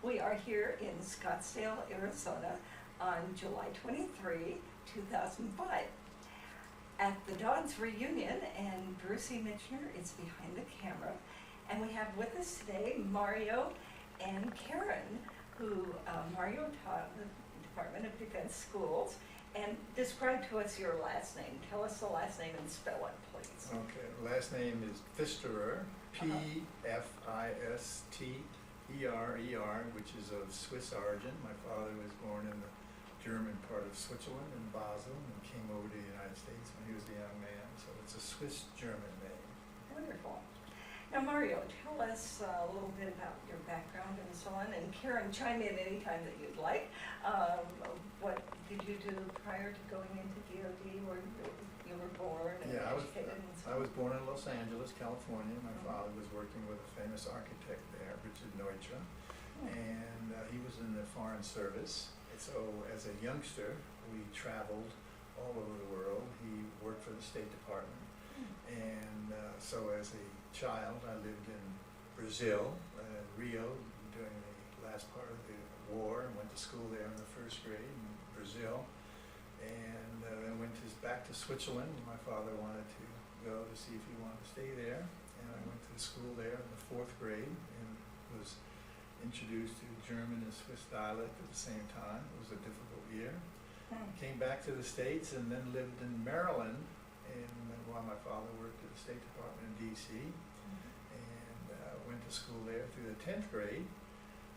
We are here in Scottsdale, Arizona on July 23, 2005 at the Dodds reunion, and Brucey Mitchner is behind the camera. And we have with us today Mario and Karen, who Mario taught the Department of Defense Schools. And describe to us your last name. Tell us the last name and spell it, please. Okay, last name is Pfisterer, P-F-I-S-T-E-R-E-R, which is of Swiss origin. My father was born in the German part of Switzerland, in Basel, and came over to the United States when he was a young man. So it's a Swiss-German name. Wonderful. Now, Mario, tell us a little bit about your background and so on, and Karen, chime in anytime that you'd like. What did you do prior to going into DOD, where you were born and educated and so on? I was born in Los Angeles, California. My father was working with a famous architect there, Richard Neutra, and he was in the Foreign Service. So as a youngster, we traveled all over the world. He worked for the State Department. And so as a child, I lived in Brazil, Rio, during the last part of the war, and went to school there in the first grade in Brazil. And then went back to Switzerland. My father wanted to go to see if he wanted to stay there. And I went to school there in the fourth grade and was introduced to German and Swiss dialect at the same time. It was a difficult year. Came back to the States and then lived in Maryland, and while my father worked at the State Department in D.C., and went to school there through the 10th grade,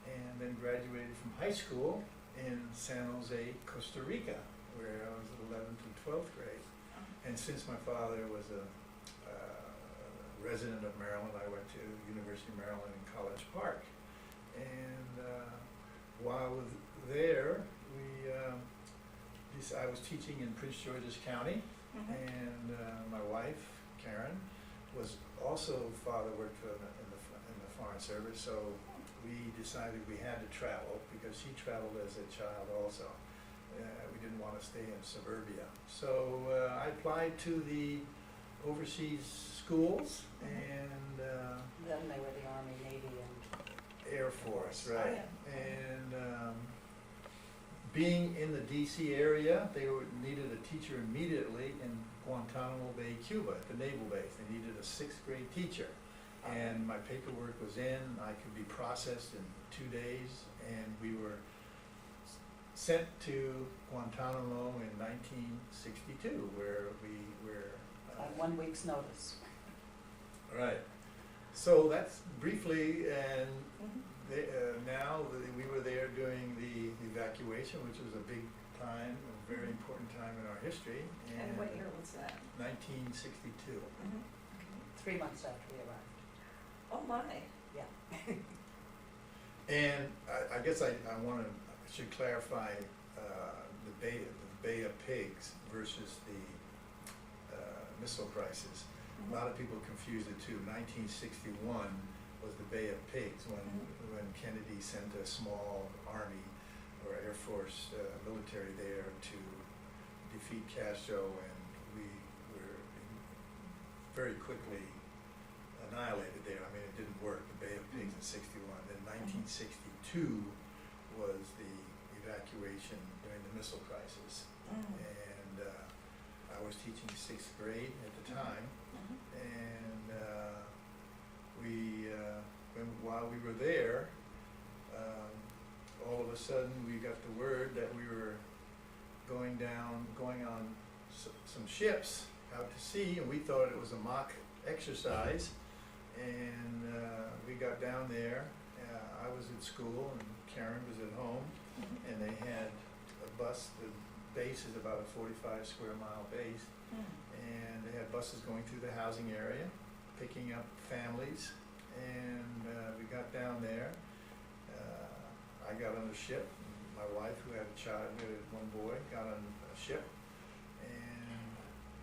and then graduated from high school in San Jose, Costa Rica, where I was at 11th and 12th grade. And since my father was a resident of Maryland, I went to University of Maryland in College Park. And while there, I was teaching in Prince George's County. And my wife, Karen, was also, father worked in the Foreign Service, so we decided we had to travel because he traveled as a child also. We didn't want to stay in suburbia. So I applied to the overseas schools, and then they were the Army, Navy, and Air Force, right? And being in the D.C. area, they needed a teacher immediately in Guantanamo Bay, Cuba, at the naval base. They needed a 6th grade teacher. And my paperwork was in, I could be processed in 2 days, and we were sent to Guantanamo in 1962, where we were... on 1 week's notice. Right. So that's briefly, and now we were there during the evacuation, which was a big time, a very important time in our history. And what year was that? 1962. 3 months after we arrived. Oh my. Yeah. And I guess I should clarify the Bay of Pigs versus the missile crisis. A lot of people confuse the two. 1961 was the Bay of Pigs when Kennedy sent a small army or Air Force military there to defeat Castro, and we were very quickly annihilated there. I mean, it didn't work, the Bay of Pigs in 61. Then 1962 was the evacuation during the missile crisis. And I was teaching 6th grade at the time. And while we were there, all of a sudden we got the word that we were going on some ships out to sea, and we thought it was a mock exercise. And we got down there. I was at school and Karen was at home, and they had a bus. The base is about a 45 square mile base, and they had buses going through the housing area, picking up families. And we got down there. I got on a ship. My wife, who had a child, who had one boy, got on a ship. And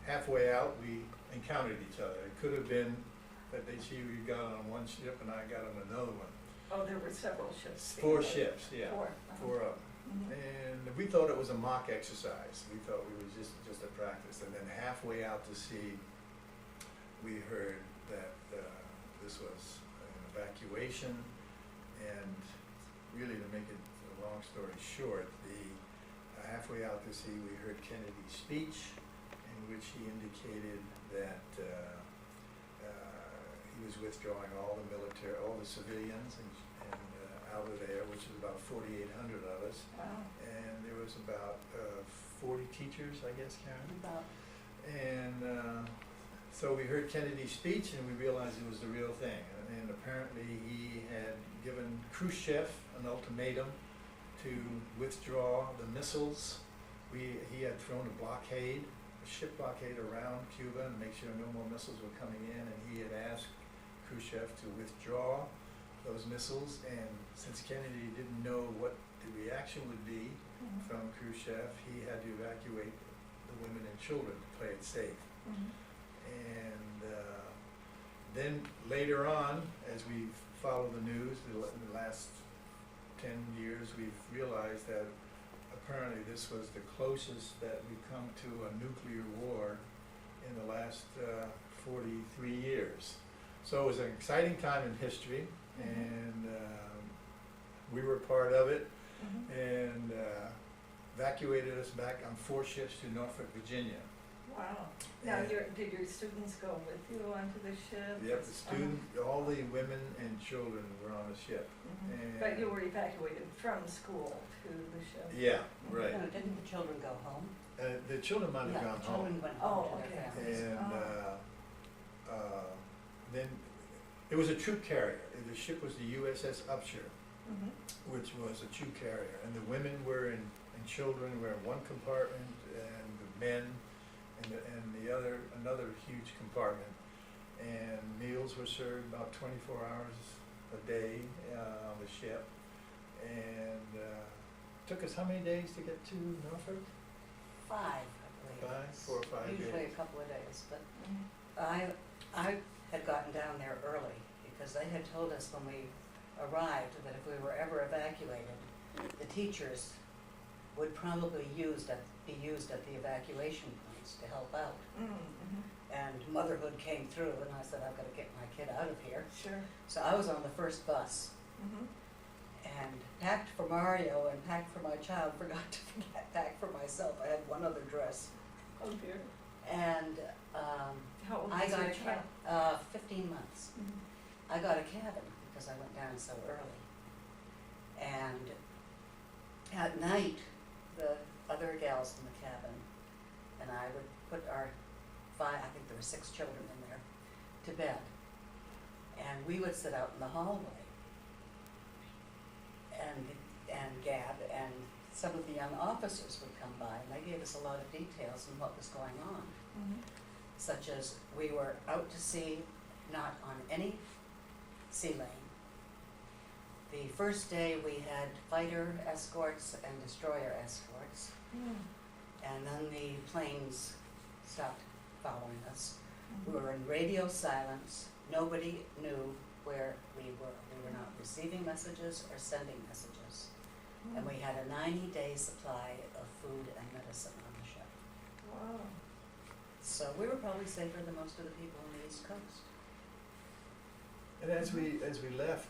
halfway out, we encountered each other. It could have been that we got on one ship and I got on another one. Oh, there were several ships. 4 ships, yeah. 4. 4 of them. And we thought it was a mock exercise. We thought we was just a practice. And then halfway out to sea, we heard that this was an evacuation, and really to make it a long story short, halfway out to sea, we heard Kennedy's speech in which he indicated that he was withdrawing all the civilians and out of there, which is about 4,800 of us. Wow. And there was about 40 teachers, I guess, Karen. About, And so we heard Kennedy's speech and we realized it was the real thing. And apparently he had given Khrushchev an ultimatum to withdraw the missiles. He had thrown a blockade, a ship blockade around Cuba and make sure no more missiles were coming in. And he had asked Khrushchev to withdraw those missiles. And since Kennedy didn't know what the reaction would be from Khrushchev, he had to evacuate the women and children to play it safe. And then later on, as we follow the news, the last 10 years, we've realized that apparently this was the closest that we've come to a nuclear war in the last 43 years. So it was an exciting time in history, and we were part of it, and evacuated us back on 4 ships to Norfolk, Virginia. Wow. Now, did your students go with you onto the ship? Yep, all the women and children were on the ship. And But you were evacuated from school to the ship? Yeah, right. no, didn't the children go home? The children might have Yeah, gone the home. children went home Oh, to their okay. families. And then it was a troop carrier. The ship was the USS Upshur, which was a troop carrier. And the women were and children were in one compartment, and the men and another huge compartment. And meals were served about 24 hours a day on the ship. And took us how many days to get to Norfolk? 5, I believe. 4 or 5 days. Usually a couple of days, but I had gotten down there early because they had told us when we arrived that if we were ever evacuated, the teachers would probably be used at the evacuation points to help out. And motherhood came through, and I said, I've got to get my kid out of here. Sure. So I was on the first bus and packed for Mario and packed for my child, forgot to pack for myself. I had one other dress. Oh dear. And How old I was got your a child? 15 months. I got a cabin because I went down so early. And at night, the other gals in the cabin and I would put our 5, I think there were 6 children in there, to bed. And we would sit out in the hallway and gab, and some of the young officers would come by, and they gave us a lot of details on what was going on. Such as we were out to sea, not on any sea lane. The first day we had fighter escorts and destroyer escorts, and then the planes stopped following us. We were in radio silence. Nobody knew where we were. We were not receiving messages or sending messages. And we had a 90-day supply of food and medicine on the ship. Wow. So we were probably safer than most of the people on the East Coast. And as we left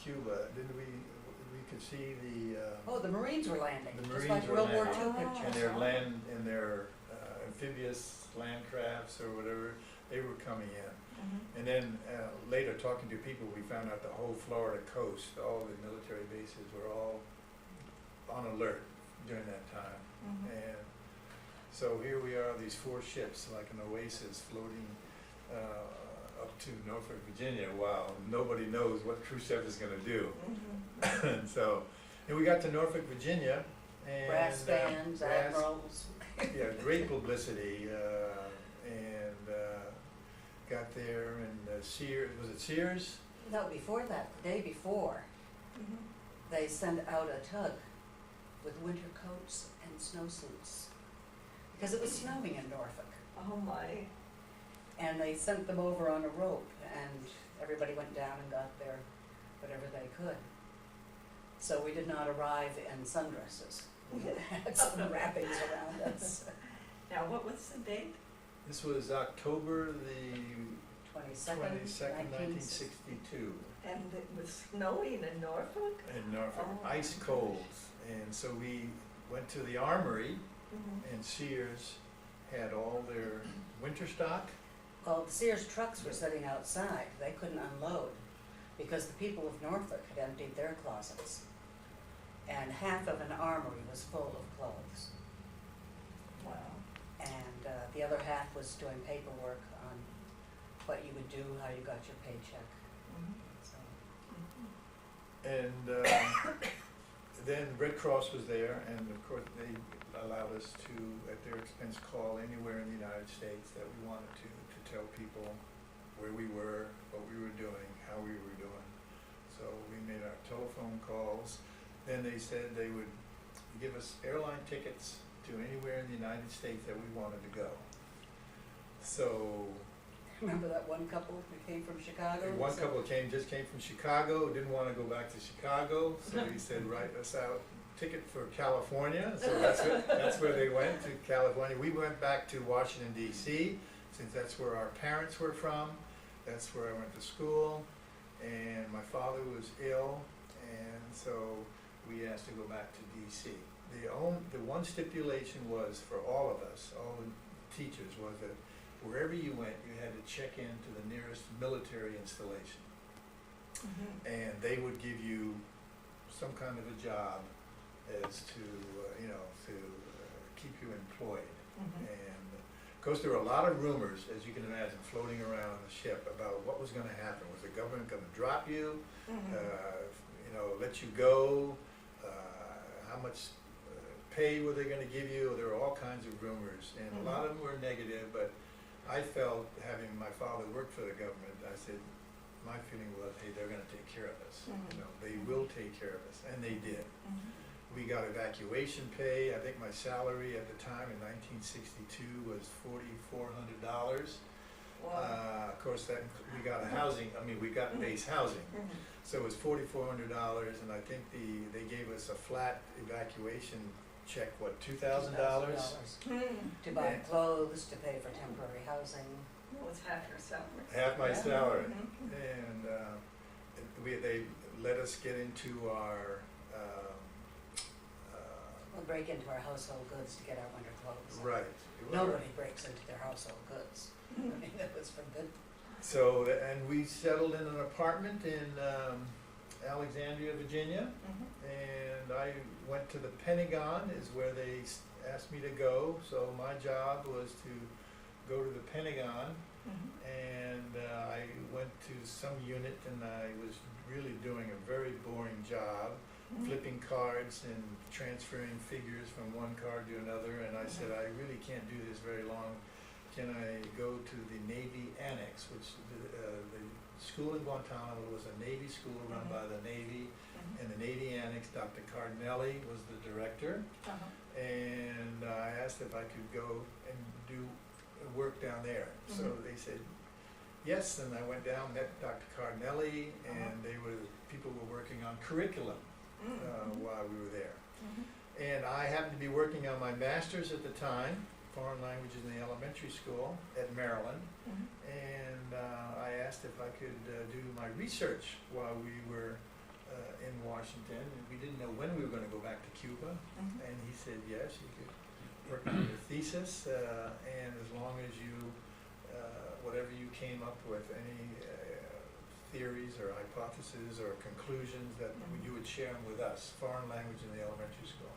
Cuba, didn't we could see the Oh, the Marines were landing, The just Marines like were World War landing. II Oh. pictures. in their amphibious land crafts or whatever, they were coming in. And then later talking to people, we found out the whole Florida coast, all the military bases were all on alert during that time. And so here we are, these 4 ships, like an oasis floating up to Norfolk, Virginia, while nobody knows what Khrushchev is going to do. And so, and we got to Norfolk, Virginia, and Brass bands, brass- admirals. yeah, great publicity, and got there, and Sears, was it Sears? No, before that, the day before, they sent out a tug with winter coats and snowsuits because it was snowing in Norfolk. Oh my. And they sent them over on a rope, and everybody went down and got their whatever they could. So we did not arrive in sundresses. We had some wrappings around us. Now, what was the date? This was October the 22nd, 22nd, 1962. And it was snowing in Norfolk? in Norfolk, Oh, ice my cold. gosh. And so we went to the armory, Mhm. and Sears had all their winter stock. Well, the Sears trucks were sitting outside, they couldn't unload, because the people of Norfolk had emptied their closets. And half of an armory was full of clothes, Wow. and the other half was doing paperwork on what you would do, how you got your paycheck, Mhm. so. Mhm. And then Red Cross was there, and of course they allowed us to, at their expense, call anywhere in the United States that we wanted to tell people where we were, what we were doing, how we were doing. So we made our telephone calls. Then they said they would give us airline tickets to anywhere in the United States that we wanted to go. So Remember that one couple that came from Chicago? one So- couple just came from Chicago, didn't want to go back to Chicago, so he said, write us out ticket for California. So that's where they went, to California. We went back to Washington DC, since that's where our parents were from. That's where I went to school, and my father was ill, and so we asked to go back to DC. The one stipulation was for all of us, all the teachers, was that wherever you went, you had to check into the nearest military installation. Mhm. And they would give you some kind of a job as to, to keep you employed. Mhm. And of course, there were a lot of rumors, as you can imagine, floating around the ship about what was gonna happen. Was the government gonna drop you, Mhm. let you go? How much pay were they gonna give you? There were all kinds of rumors, and a lot of them were negative, but I felt, having my father work for the government, I said, my feeling was, hey, they're gonna take care of us. Mhm. They will take care of us, and they did. Mhm. We got evacuation pay. I think my salary at the time in 1962 was $4,400. Wow. Of course, we got we got base housing. Mhm. So it was $4,400, and I think they gave us a flat evacuation check, what, $2,000? Mhm. To buy Yeah. clothes, to pay for temporary housing. It was half your salary. Half my Yeah. salary. Mhm. And they let us get into our, We'll break into our household goods to get our winter clothes. right. Nobody breaks into their household goods. I mean, that was forbidden. So, and we settled in an apartment in Alexandria, Virginia. Mhm. And I went to the Pentagon, is where they asked me to go. So my job was to go to the Pentagon, Mhm. and I went to some unit, and I was really doing a very boring job, Mhm. flipping cards and transferring figures from one card to another. And I said, I really can't do this very long. Can I go to the Navy Annex, which the school in Guantanamo was a Navy school run by the Navy. Mhm. And the Navy Annex, Dr. Cardinelli was the director, Uh-huh. and I asked if I could go and do work down there. So Mhm. they said yes, and I went down, met Dr. Cardinelli, and people were working on curriculum Mhm. while we were there. Mhm. And I happened to be working on my master's at the time, foreign languages in the elementary school at Maryland. Mhm. And I asked if I could do my research while we were in Washington. And we didn't know when we were going to go back to Cuba. Mhm. And he said, yes, you could work on your thesis, and as long as you, whatever you came up with, any theories or hypotheses or conclusions, that you would share them with us, foreign language in the elementary school.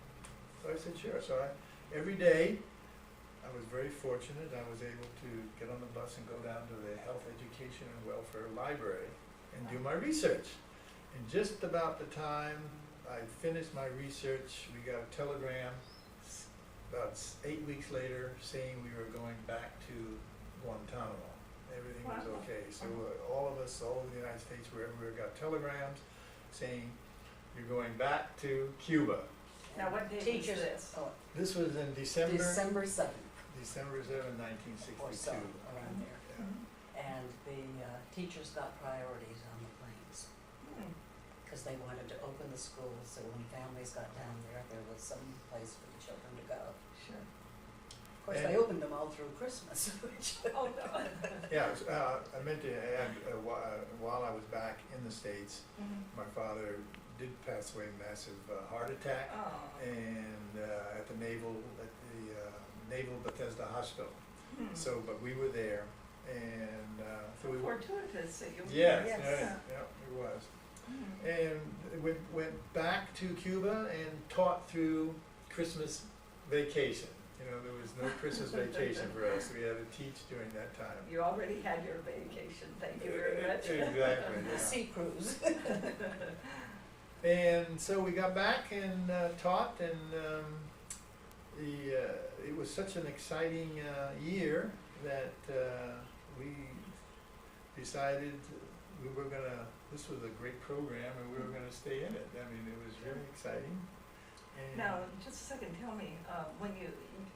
So I said, sure. So every day, I was very fortunate. I was able to get on the bus and go down to the Health, Education, and Welfare Library and do my research. And just about the time I finished my research, we got a telegram about 8 weeks later saying we were going back to Guantanamo. Everything was Wow. okay. So all of us, all over the United States, wherever we were, got telegrams saying you're going back to Cuba. Now, what date was Teachers, this? oh, This was in December December 7th December 7, or so, 1962. around there. Yeah. Mhm. And the teachers got priorities on the planes, Mhm. because they wanted to open the schools, so when families got down there, there was some place for the children to go. Sure. Of course, they opened them all through Christmas, which. Oh, no. Yeah, I meant to add, while I was back in the States, my father did pass away massive heart attack, Oh. and at the Naval Bethesda Hospital. So, but we were there, and so we were. Fortuitous that you were Yes, there. yeah, it was. And went back to Cuba and taught through Christmas vacation. You know, there was no Christmas vacation for us. We had to teach during that time. You already had your vacation, thank you very much. Exactly. The Yeah. sea cruise. And so we got back and taught, and it was such an exciting year that we decided we were gonna. This was a great program, and we were gonna stay in it. I mean, it was really exciting. And Now, just a second, tell me, when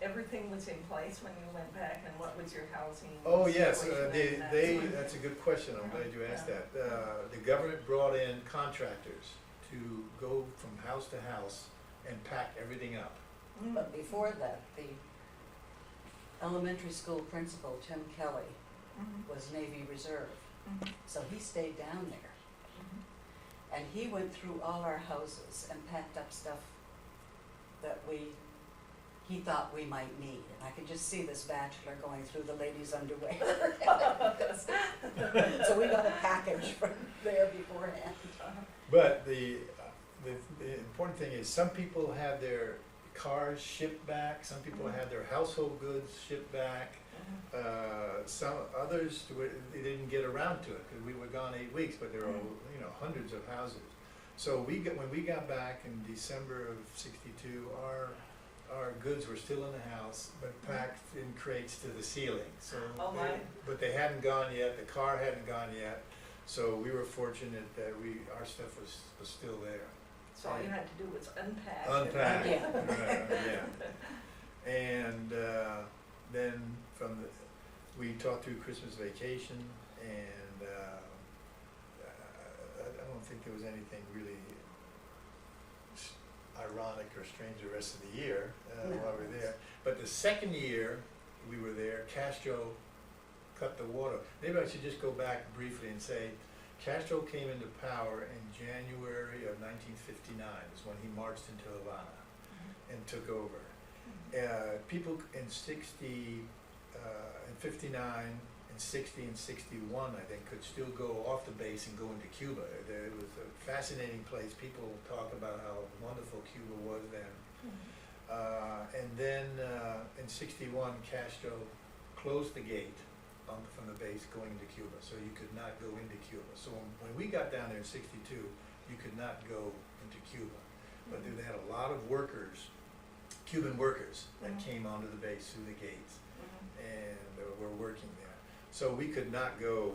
everything was in place when you went back, and what was your housing oh yes, situation and that? that's a good question. I'm glad you asked that. The government brought in contractors to go from house to house and pack everything up. But before that, the elementary school principal, Tim Kelly, was Navy Reserve, so he stayed down there. And he went through all our houses and packed up stuff that he thought we might need. And I could just see this bachelor going through the ladies' underwear. So we got a package from there beforehand. But the important thing is, some people had their cars shipped back, some people had their household goods shipped back. Some others, they didn't get around to it, because we were gone 8 weeks, but there were, hundreds of houses. So when we got back in December of '62, our goods were still in the house, but packed in crates to the ceiling. So, Oh, my. but they hadn't gone yet, the car hadn't gone yet, so we were fortunate that our stuff was still there. So all you had to do was unpack. Unpack, Yeah. yeah. And then we taught through Christmas vacation, and I don't think there was anything really ironic or strange the rest of the year while we were there. But the second year we were there, Castro cut the water. Maybe I should just go back briefly and say, Castro came into power in January of 1959, is when he marched into Havana and took over. People in 59 and 60 and 61, I think, could still go off the base and go into Cuba. It was a fascinating place. People talk about how wonderful Cuba was then. And then in 61, Castro closed the gate from the base going into Cuba, so you could not go into Cuba. So when we got down there in '62, you could not go into Cuba. But they had a lot of workers, Cuban workers, that came onto the base through the gates and were working there. So we could not go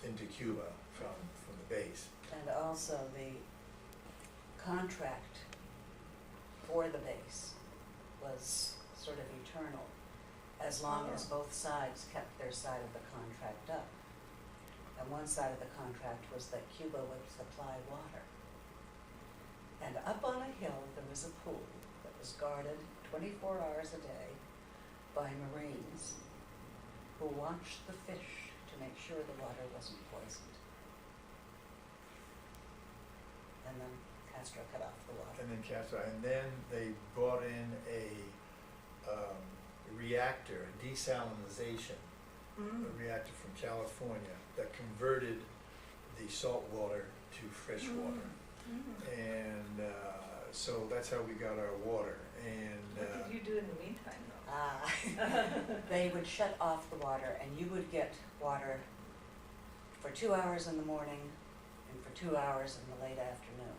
into Cuba from the base. And also the contract for the base was sort of eternal, as long as both sides kept their side of the contract up. And one side of the contract was that Cuba would supply water. And up on a hill there was a pool that was guarded 24 hours a day by Marines who watched the fish to make sure the water wasn't poisoned. And then Castro cut off the water. And then they brought in a reactor, a desalinization, a reactor from California that converted the salt water to fresh water. And so that's how we got our water. And What did you do in the meantime, though? They would shut off the water, and you would get water for 2 hours in the morning and for 2 hours in the late afternoon.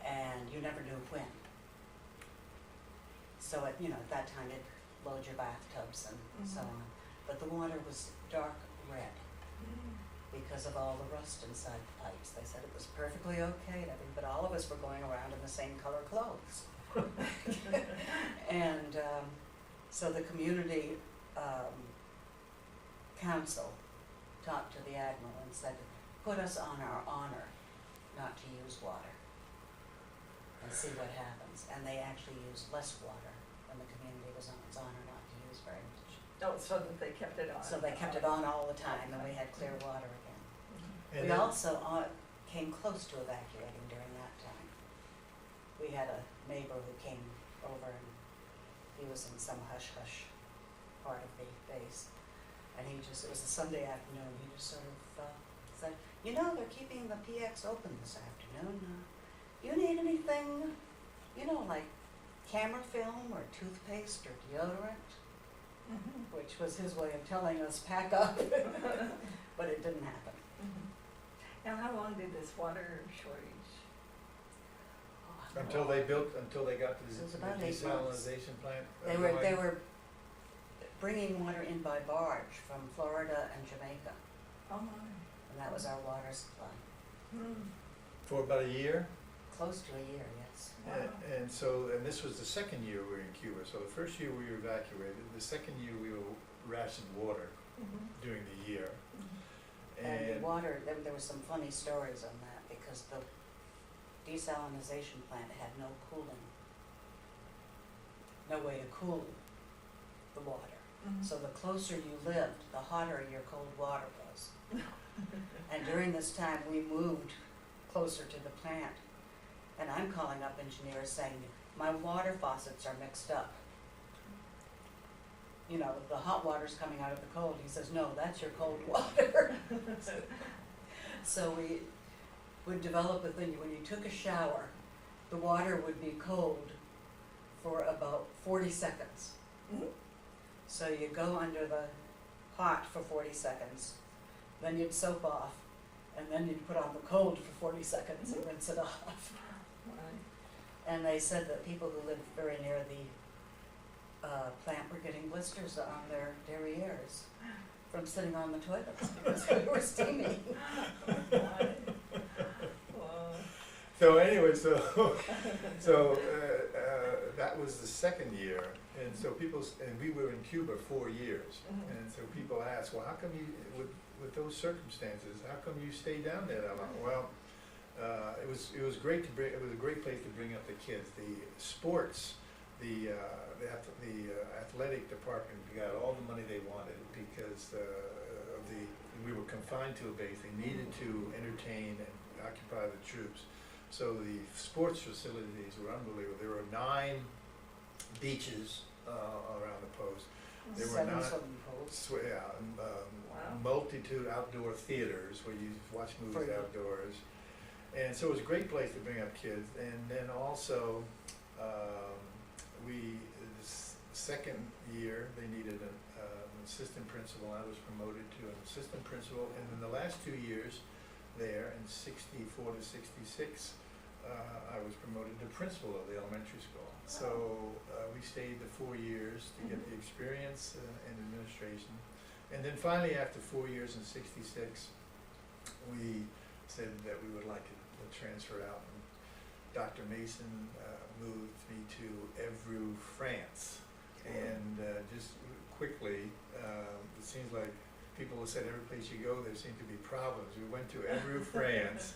And you never knew when. So at that time it'd load your bathtubs and so on. But the water was dark red because of all the rust inside the pipes. They said it was perfectly okay and everything, but all of us were going around in the same color clothes. And so the community council talked to the admiral and said, put us on our honor not to use water and see what happens. And they actually used less water than when the community was on its honor not to use very much. Oh, so that they kept it on. So they kept it on all the time, and we had clear water again. And We then- also came close to evacuating during that time. We had a neighbor who came over, and he was in some hush-hush part of the base. And it was a Sunday afternoon, he just sort of said, you know, they're keeping the PX open this afternoon. You need anything, you know, like camera film or toothpaste or deodorant? Mhm. Which was his way of telling us, pack up. But it didn't happen. Mhm. Now, how long did this water shortage? Until they got It was the about 8 months. desalination plant. They going. were bringing water in by barge from Florida and Jamaica, Oh, my. and that was our water supply. Hmm. For about a year. Close to a year, yes. Wow. And this was the second year we were in Cuba. So the first year we were evacuated. The second year we were rationed water Mhm. during the year. Mhm. And the water, there were some funny stories on that, because the desalinization plant had no cooling, no way to cool the water. Mhm. So the closer you lived, the hotter your cold water was. And during this time, we moved closer to the plant. And I'm calling up engineers saying, my water faucets are mixed up. You know, the hot water's coming out of the cold. He says, no, that's your cold water. So we would develop a thing, when you took a shower, the water would be cold for about 40 seconds. Mhm. So you'd go under the hot for 40 seconds, then you'd soap off, and then you'd put on the cold for 40 seconds and rinse it off. Right. And they said that people who lived very near the plant were getting blisters on their derrieres from sitting on the toilets because we were steaming. Wow. So anyway, that was the second year, and so and we were in Cuba 4 years, Mhm. and so people ask, well, how come you, with those circumstances, how come you stayed down there that long? Well, it was great it was a great place to bring up the kids. The sports, the athletic department got all the money they wanted because we were confined to a base. They needed to entertain and occupy the troops. So the sports facilities were unbelievable. There were 9 beaches around the post. There were 7 not swimming pools. Wow. Multitude outdoor theaters where you watch movies Free. outdoors. And so it was a great place to bring up kids. And then also, second year, they needed an assistant principal. I was promoted to an assistant principal. And in the last 2 years there, in 64 to 66, I was promoted to principal of the elementary school. So we stayed the 4 years to get the experience in administration. And then finally, after 4 years in 66, we said that we would like to transfer out. And Dr. Mason moved me to Évreux, France. And just quickly, it seems like people have said every place you go, there seem to be problems. We went to Évreux, France,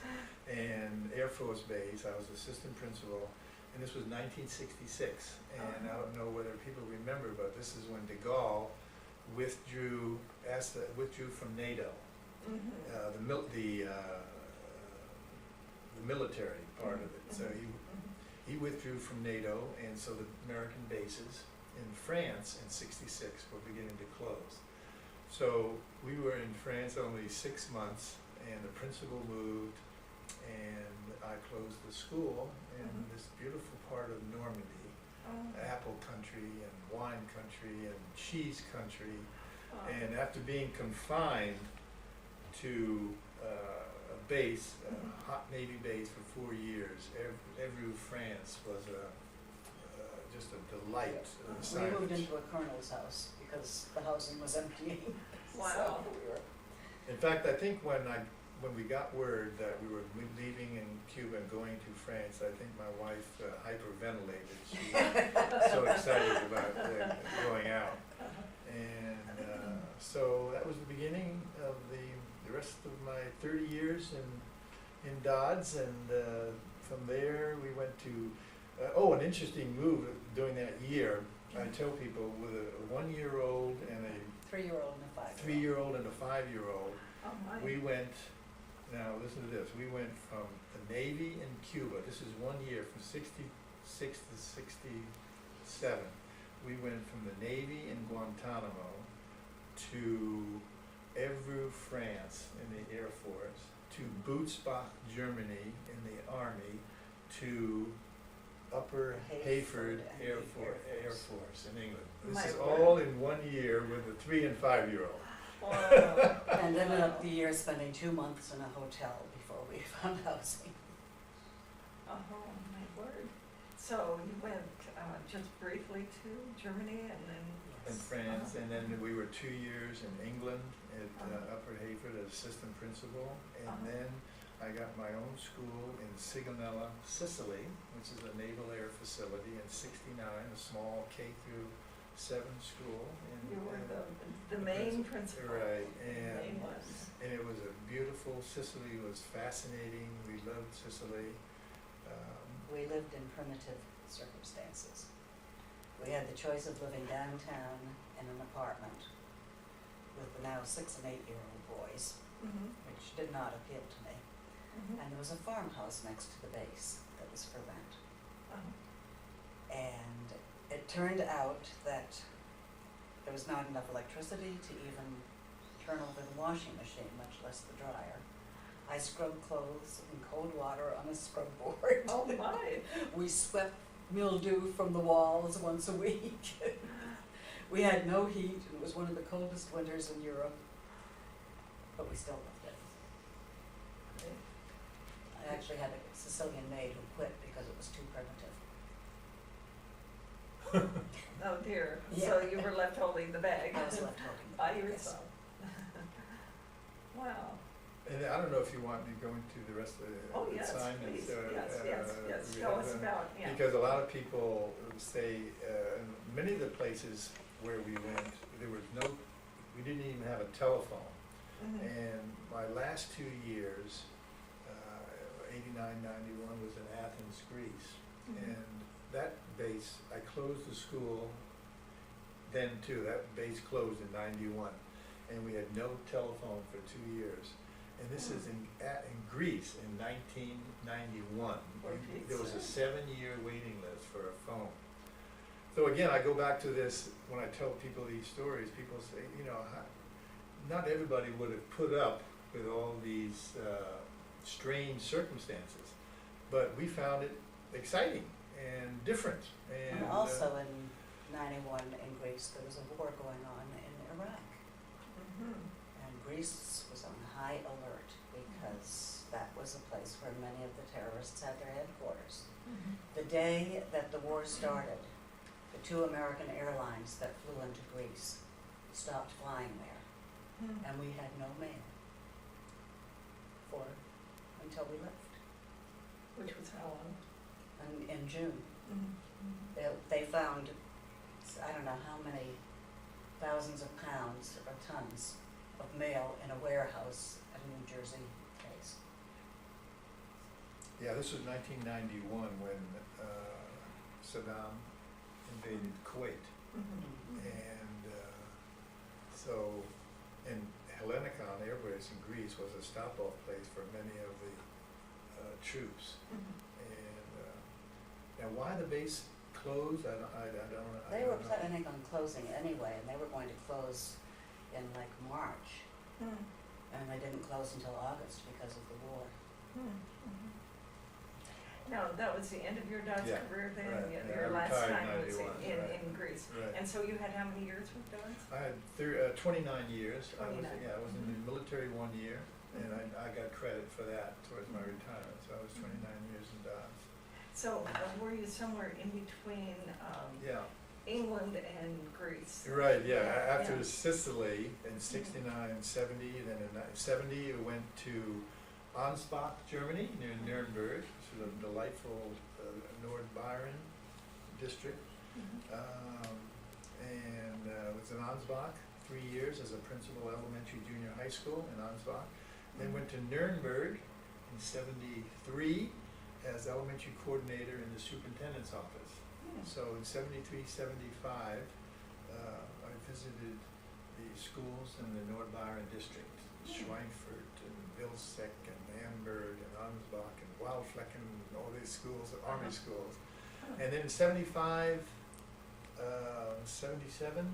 and Air Force Base. I was assistant principal, and this was 1966. And I don't know whether people remember, but this is when de Gaulle withdrew from NATO. Mhm. The military part of it. So he withdrew from NATO, and so the American bases in France in 66 were beginning to close. So we were in France only 6 months, and the principal moved, and I closed the school in this beautiful part of Normandy, apple country and wine country and cheese country. And after being confined to a base, a hot Navy base for 4 years, Évreux, France was just a delight. We moved into a colonel's house because the housing was emptying. Wow. So we were In fact, I think when we got word that we were leaving in Cuba and going to France, I think my wife hyperventilated. She was so excited about going out. And so that was the beginning of the rest of my 30 years in Dodds, and from there we went to An interesting move during that year, I tell people with a 1-year-old and a 3-year-old and a 5-year-old. 3-year-old and a 5-year-old, Oh, my. we went, now listen to this, we went from the Navy in Cuba, this is 1 year, from 66 to 67. We went from the Navy in Guantanamo to Évreux, France in the Air Force, to Bootsbach, Germany in the Army, to Upper Hayford Air Force in England. My This is word. all in 1 year with a 3- and 5-year-old. Wow. And ended up the year spending 2 months in a hotel before we found housing. Oh, my word. So you went just briefly to Germany and then, In France, and then we were 2 years in England at Upper Hayford as assistant principal, and then I got my own school in Sigonella, Sicily, which is a naval air facility in '69, a small K through 7 school. you were the main principal. Right, The main and ones. it was a beautiful, Sicily was fascinating, we loved Sicily. We lived in primitive circumstances. We had the choice of living downtown in an apartment with the now 6- and 8-year-old boys, Mhm. which did not appeal to me. Mhm. And there was a farmhouse next to the base that was for rent. Uh-huh. And it turned out that there was not enough electricity to even turn over the washing machine, much less the dryer. I scrubbed clothes in cold water on a scrub board. Oh, my. We swept mildew from the walls once a week. We had no heat, and it was one of the coldest winters in Europe, but we still loved it. I actually had a Sicilian maid who quit because it was too primitive. Oh, dear. Yeah. So you were left holding the bag. I was left holding the By bag, yes. yourself. Wow. And I don't know if you want me going through the rest of the Oh, yes, assignments. please. Yes. we Tell have us them. about, yeah. Because a lot of people say, many of the places where we went, there was no, we didn't even have a telephone. Mhm. And my last 2 years, 89, 91, was in Athens, Greece. Mhm. And that base, I closed the school then too, that base closed in 91. And we had no telephone for 2 years. And this is in Greece in 1991. For Pete's There was a sake. 7-year waiting list for a phone. So again, I go back to this, when I tell people these stories, people say, you know, not everybody would have put up with all these strange circumstances, but we found it exciting and different. And also in 91 in Greece, there was a war going on in Iraq. Mhm. And Greece was on high alert because that was a place where many of the terrorists had their headquarters. Mhm. The day that the war started, the 2 American airlines that flew into Greece stopped flying there, Mhm. and we had no mail until we left. Which was how long? And in June, Mhm. they found, I don't know how many thousands of pounds or tons of mail in a warehouse at a New Jersey base. Yeah, this was 1991 when Saddam invaded Kuwait. Mhm. And so, and Hellinikon Air Base in Greece was a stop-off place for many of the troops. Mhm. And now, why the base closed, I don't know. They were planning on closing anyway, and they were going to close in like March, Mhm. and they didn't close until August because of the war. Mhm. Now, that was the end of your Dodge Yeah, career then? right. Your Yeah, I last retired in time was 91, in right. Greece? Right. And so you had how many years with Dodge? I had 29 years. 29. I was in Mhm. the military 1 year, and Mhm. I got credit for that towards my retirement, so I was 29 years in Dodge. So were you somewhere in between Yeah. England and Greece? Right, yeah, Yeah, after yeah. Sicily in 69, 70, then in 70 we went to Ansbach, Germany, near Nuremberg, which is a delightful Nordbayern district. Mhm. And was in Ansbach 3 years as a principal elementary junior high school in Ansbach. Then went to Nuremberg in 73 as elementary coordinator in the superintendent's office. Hmm. So in 73, 75, I visited the schools in the Nordbayern district, Schweinfurt and Vilseck and Amberg and Ansbach and Wildflecken, and all these schools, army schools. And then in 75, 77,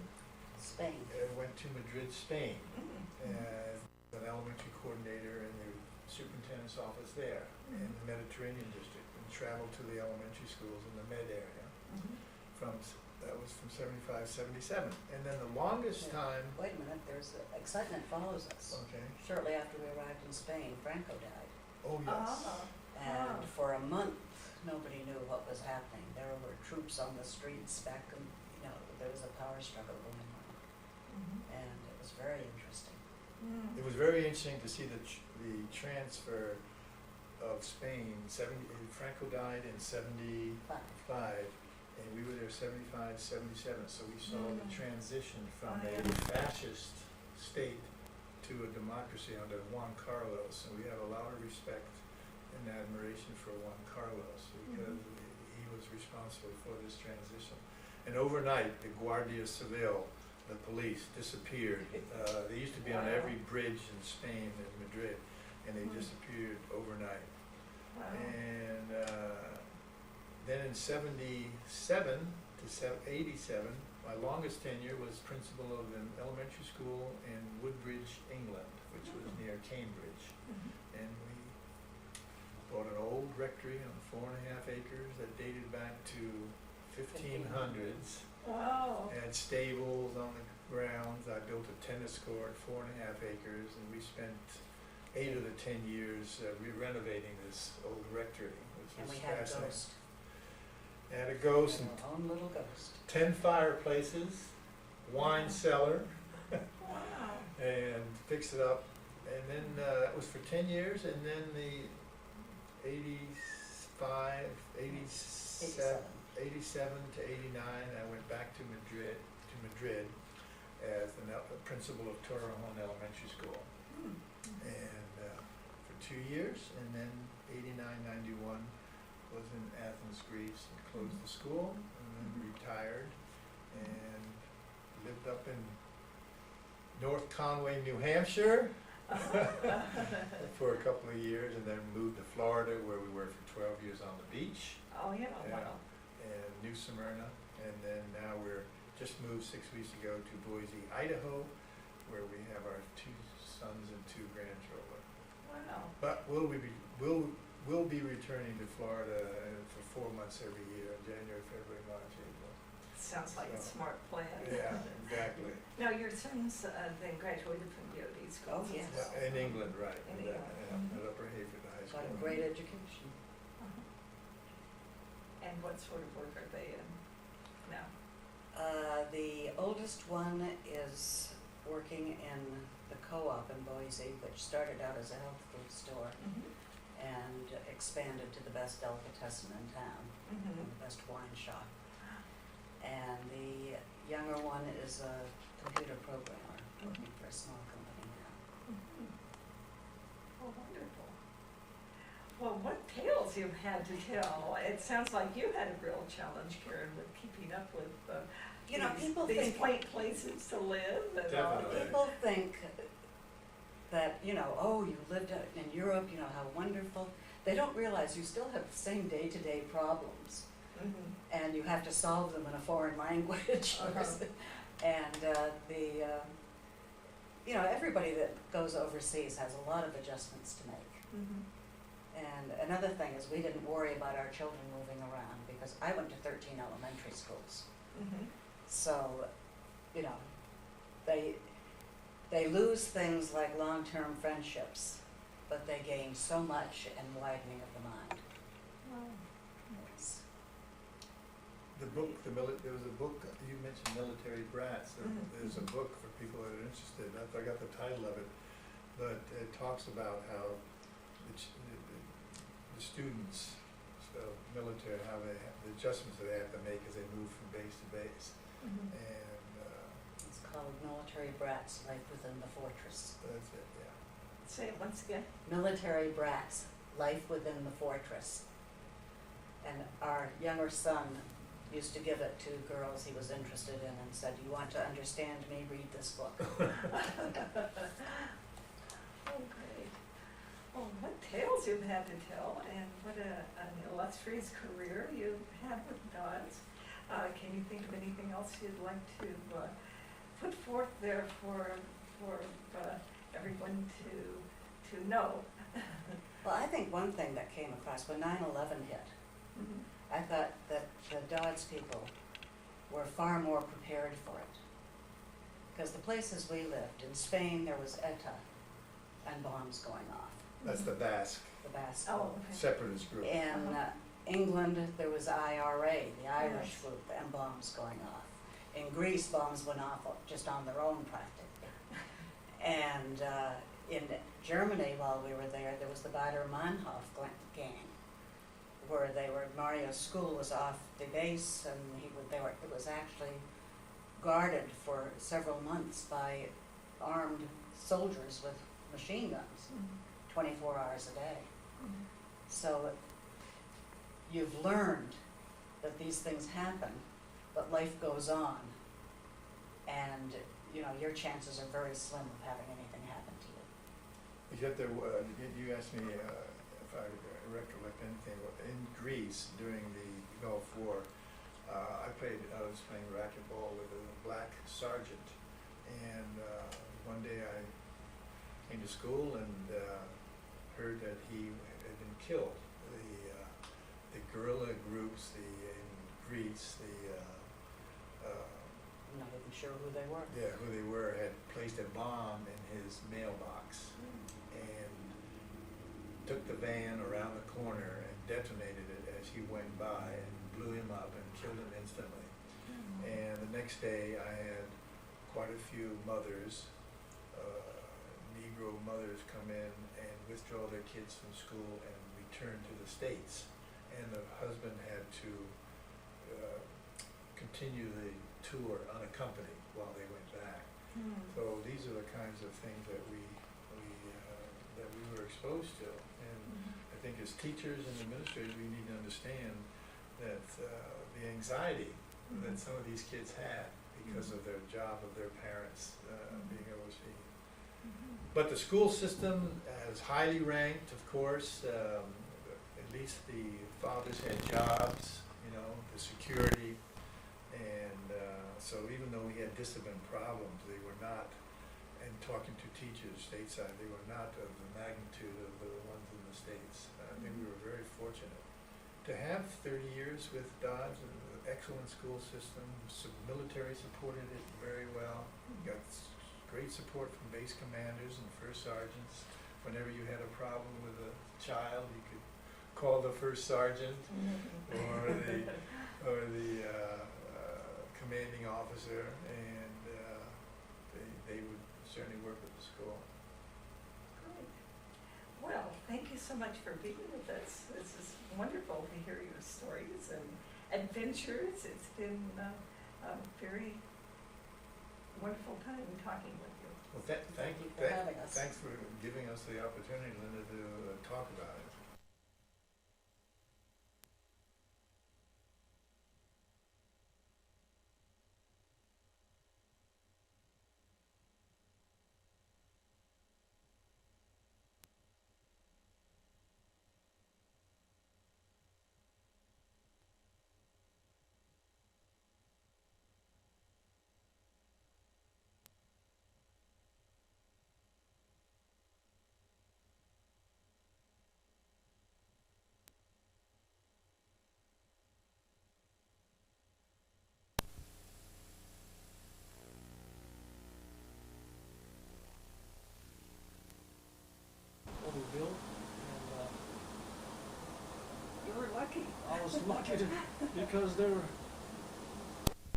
Spain. I went to Madrid, Spain, Mm. as an elementary coordinator in the superintendent's office there in the Mediterranean district, and traveled to the elementary schools in the Med area. Mhm. That was from 75, 77. And then the longest Yeah. time, Wait a minute, there's, excitement follows us. okay, Shortly after we arrived in Spain, Franco died. oh yes. Ah. And Wow. for a month, nobody knew what was happening. There were troops on the streets back in, there was a power struggle going on. Mhm. And it was very interesting. Mm. It was very interesting to see the transfer of Spain. Franco died in 75, and we were there 75, 77. So we saw the transition from Oh, a yeah. fascist state to a democracy under Juan Carlos, and we have a lot of respect and admiration for Juan Carlos because he was responsible for this transition. And overnight, the Guardia Civil, the police, disappeared. They used to be on Wow. every bridge in Spain and Madrid, and they Hmm. disappeared overnight. Wow. And then in 77 to 87, my longest tenure was principal of an elementary school in Woodbridge, England, which was near Cambridge. Mhm. And we bought an old rectory on 4.5 acres that dated back to 1500s. Wow. Had stables on the grounds. I built a tennis court, 4.5 acres, and we spent 8 of the 10 years renovating this old rectory, which And was we had a fascinating. ghost. Had a ghost and Our own little ghost. 10 fireplaces, wine cellar, Wow. and fixed it up. And then that was for 10 years, and then the 87 to 89, I went back to Madrid as the principal of Torrejon Elementary School. Mm. And for 2 years, and then 89, 91 was in Athens, Greece, and closed the school, and then retired, and lived up in North Conway, New Hampshire for a couple of years, and then moved to Florida, where we were for 12 years on the beach, Oh, yeah, wow. and New Smyrna, and then now we're just moved 6 weeks ago to Boise, Idaho, where we have our 2 sons and 2 grandchildren. Wow. But we'll be returning to Florida for 4 months every year, January, February, March, April. Sounds like a So, smart plan. Yeah, exactly. Now, your sons then graduated from DOD schools. Oh, yes. as well. Yeah, in England, right, In yeah, England. yeah, Mhm. at Upper Haven High School. Got a great education. Uh-huh. And what sort of work are they in now? The oldest one is working in the co-op in Boise, which started out as a health food store and expanded to the best delicatessen in town, and the best wine shop. And the younger one is a computer programmer working for a small company now. Mhm. Oh, wonderful. Well, what tales you've had to tell. It sounds like you had a real challenge, Karen, with keeping up with People these think quaint places to live and all. Definitely. People think that, oh, you lived in Europe, how wonderful. They don't realize you still have the same day-to-day problems, Mhm. and you have to solve them in a foreign language. Uh-huh. And everybody that goes overseas has a lot of adjustments to make. Mhm. And another thing is we didn't worry about our children moving around, because I went to 13 elementary schools. Mhm. So, they lose things like long-term friendships, but they gain so much in widening of the mind. Wow. Yes. The book, there was a book, you mentioned Military Brats. There's a book for people that are interested. I forgot the title of it, but it talks about how the students, so military, how the adjustments that they have to make as they move from base to base. Mhm. And It's called Military Brats, Life Within the Fortress. that's it, yeah. Say it once again. Military Brats, Life Within the Fortress. And our younger son used to give it to girls he was interested in and said, "You want to understand me, read this book." Oh, great. Well, what tales you've had to tell, and what an illustrious career you've had with Dodds. Can you think of anything else you'd like to put forth there for everyone to know? Well, I think one thing that came across when 9/11 hit, Mhm. I thought that the Dodds people were far more prepared for it. Because the places we lived, in Spain there was ETA and bombs going off, That's the Basque the Basque. Oh, okay. separatist group. In Uh-huh. England, there was IRA, the Irish Yes. group, and bombs going off. In Greece, bombs went off just on their own practically. And in Germany, while we were there, there was the Baader Meinhof gang, where Mario's school was off the base, and it was actually guarded for several months by armed soldiers with machine guns, Mhm. 24 hours a day. Mhm. So you've learned that these things happen, but life goes on, and your chances are very slim of having anything happen to you. Except there, you asked me if I recollect anything. In Greece, during the Gulf War, I was playing racquetball with a black sergeant, and one day I came to school and heard that he had been killed. The guerrilla groups, in Greece, I'm not even sure who they were. who they were, had placed a bomb in his mailbox and took the van around the corner and detonated it as he went by and blew him up and killed him instantly. And the next day I had quite a few mothers, Negro mothers, come in and withdraw their kids from school and return to the States. And the husband had to continue the tour unaccompanied while they went back. Mhm. So these are the kinds of things that we were exposed to. And I think as teachers and administrators, we need to understand that the anxiety that some of these kids had because of their job, of their parents being overseas. But the school system is highly ranked, of course. At least the fathers had jobs, the security. And so even though we had discipline problems, they were not, and talking to teachers stateside, they were not of the magnitude of the ones in the States. I think we were very fortunate to have 30 years with Dodds, an excellent school system. Military supported it very well. Got great support from base commanders and first sergeants. Whenever you had a problem with a child, you could call the first sergeant or the commanding officer, and they would certainly work with the school. Great. Well, thank you so much for being with us. This is wonderful to hear your stories and adventures. It's been a very wonderful time talking with you. Well, Thank you for having us. thanks for giving us the opportunity, Linda, to talk about it. Built, and You were lucky. I was lucky because there were